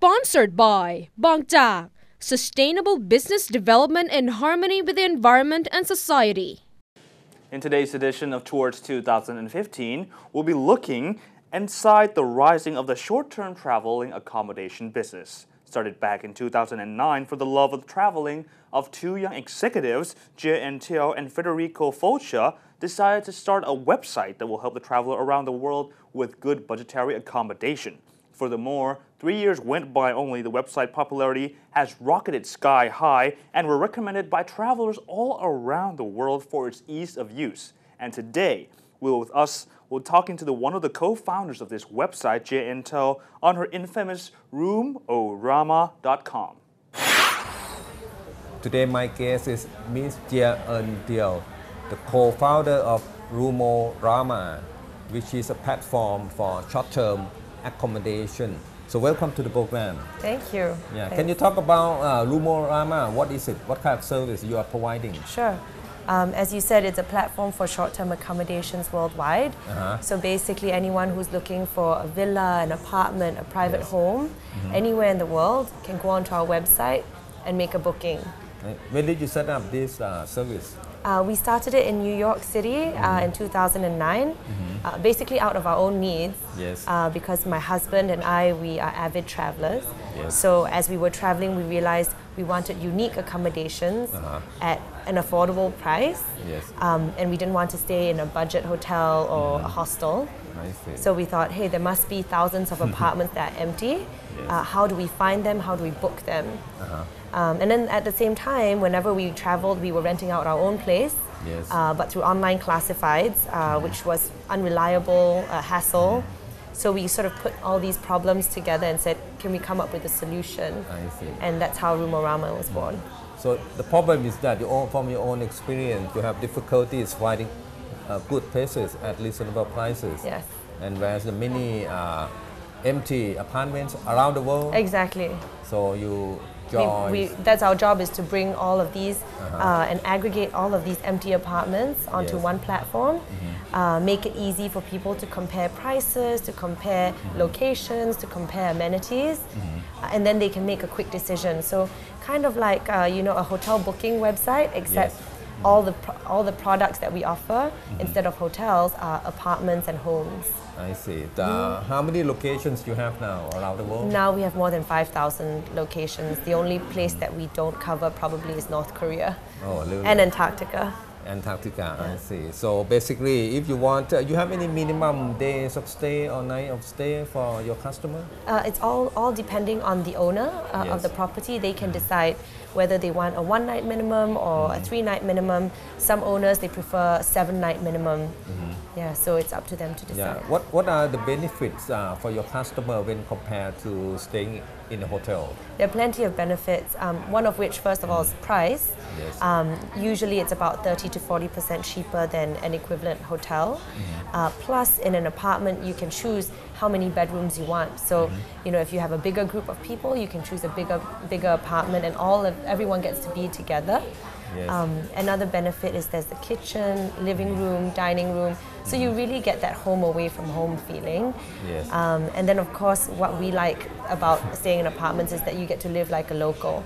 Sponsored by Bangjak, Sustainable Business Development in Harmony with the Environment and Society. In today's edition of Towards 2015, we'll be looking inside the rising of the short-term traveling accommodation business. Started back in 2009 for the love of traveling of two young executives, Jia En Teo and Federico decided to start a website that will help the traveler around the world with good budgetary accommodation. Furthermore, 3 years went by only, the website popularity has rocketed sky high and were recommended by travelers all around the world for its ease of use. And today, we're talking to one of the co-founders of this website, Jia En Teo, on her infamous roomorama.com. Today my guest is Ms. Jia En Teo, the co-founder of Roomorama, which is a platform for short-term accommodation. So welcome to the program. Thank you. Yeah. Can you talk about Roomorama? What is it? What kind of service you are providing? Sure. As you said, it's a platform for short-term accommodations worldwide. So basically anyone who's looking for a villa, an apartment, a private home, anywhere in the world can go onto our website and make a booking. When did you set up this service? We started it in New York City in 2009, basically out of our own needs, because my husband and we are avid travelers. So as we were traveling, we realized we wanted unique accommodations at an affordable price, and we didn't want to stay in a budget hotel or a hostel. So we thought, hey, there must be thousands of apartments that are empty. How do we find them? How do we book them? And then at the same time, whenever we traveled, we were renting out our own place, but through online classifieds, which was unreliable, hassle. So we sort of put all these problems together and said, can we come up with a solution? And that's how Roomorama was born. So the problem is that from your own experience, you have difficulties finding good places at reasonable prices. And whereas the many empty apartments around the world. Exactly. So you that's our job, is to bring all of these and aggregate all of these empty apartments onto one platform, make it easy for people to compare prices, to compare locations, to compare amenities, and then they can make a quick decision. So kind of like a hotel booking website, except all the products that we offer instead of hotels are apartments and homes. I see. How many locations you have now around the world? Now we have more than 5,000 locations. The only place that we don't cover probably is North Korea and Antarctica. I see. So basically, if you want, you have any minimum days of stay or night of stay for your customer? It's all depending on the owner of the property. They can decide whether they want a 1-night minimum or a 3-night minimum. Some owners, they prefer 7-night minimum. So it's up to them to decide. What are the benefits for your customer when compared to staying in a hotel? There are plenty of benefits, one of which, first of all, is price. Usually it's about 30 to 40% cheaper than an equivalent hotel. Plus, in an apartment, you can choose how many bedrooms you want. So, if you have a bigger group of people, you can choose a bigger apartment, and everyone gets to be together. Another benefit is there's the kitchen, living room, dining room. So you really get that home away from home feeling. And then of course what we like about staying in apartments is that you get to live like a local.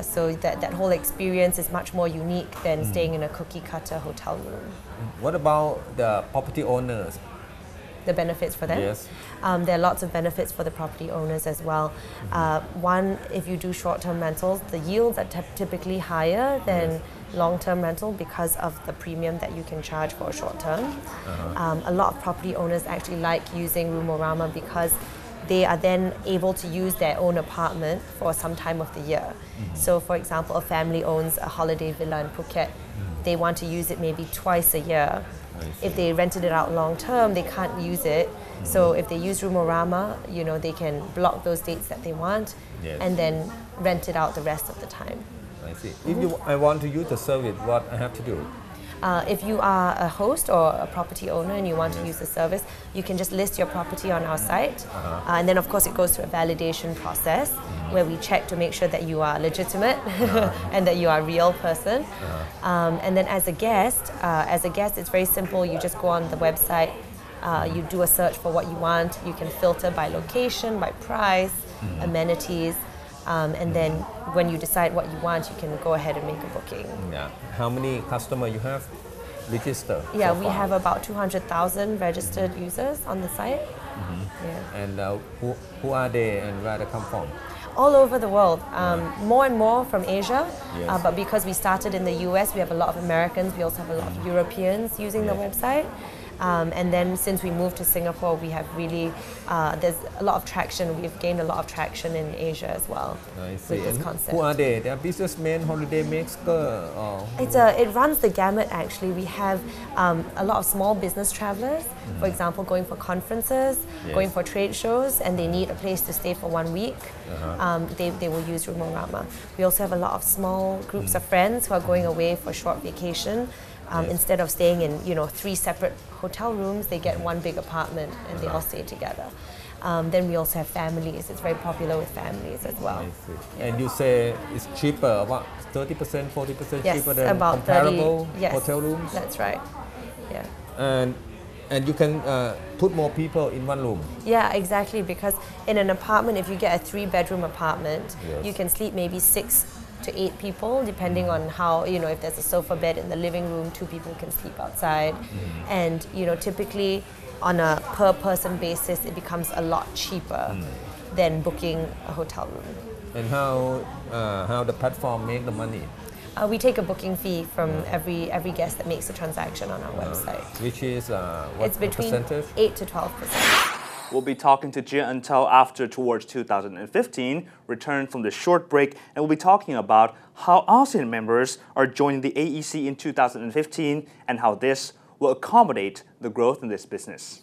So that whole experience is much more unique than staying in a cookie cutter hotel room. What about the property owners? The benefits for them? There are lots of benefits for the property owners as well. One, if you do short-term rentals, the yields are typically higher than long-term rental because of the premium that you can charge for short-term. A lot of property owners actually like using Roomorama because they are then able to use their own apartment for some time of the year. So for example, a family owns a holiday villa in Phuket. They want to use it maybe twice a year. If they rented it out long term, they can't use it. So if they use Roomorama, they can block those dates that they want and then rent it out the rest of the time. I see. If I want to use the service, what I have to do? If you are a host or a property owner and you want to use the service, you can just list your property on our site. And then of course it goes through a validation process where we check to make sure that you are legitimate and that you are a real person. And then as a guest, it's very simple. You just go on the website, You do a search for what you want. You can filter by location, by price, amenities, and then when you decide what you want, you can go ahead and make a booking. Yeah. How many customers you have registered? Yeah, so we far? have about 200,000 registered users on the site. Yeah. And who are they and where they come from? All over the world, more and more from Asia, Yes. but because we started in the US, we have a lot of Americans, we also have a lot of Europeans using the website. And then since we moved to Singapore, we have really, there's a lot of traction, we've gained a lot of traction in Asia as well I see. with this And concept. who are they? They are businessmen, holiday maker, or It runs the gamut actually. We have a lot of small business travelers, for example, going for conferences, going for trade shows, and they need a place to stay for 1 week. They will use Rumorama. We also have a lot of small groups of friends who are going away for a short vacation. Instead of staying in 3 separate hotel rooms, they get one big apartment and they all stay together. Then we also have families. It's very popular with families as well. I see. And you say it's cheaper, about 30%, 40% Yes, cheaper than about comparable 30, yes, hotel rooms? That's right. Yeah. And you can put more people in one room. Yeah, exactly. Because in an apartment, if you get a 3-bedroom apartment, you can sleep maybe 6 to 8 people, depending on how, if there's a sofa bed in the living room, 2 people can sleep outside. And, typically on a per person basis, it becomes a lot cheaper than booking a hotel room. And how the platform make the money? We take a booking fee from every guest that makes a transaction on our website. Which is It's between percentage? 8 to 12%. We'll be talking to Jia En Teo after Towards 2015, return from the short break, and we'll be talking about how ASEAN members are joining the AEC in 2015 and how this will accommodate the growth in this business.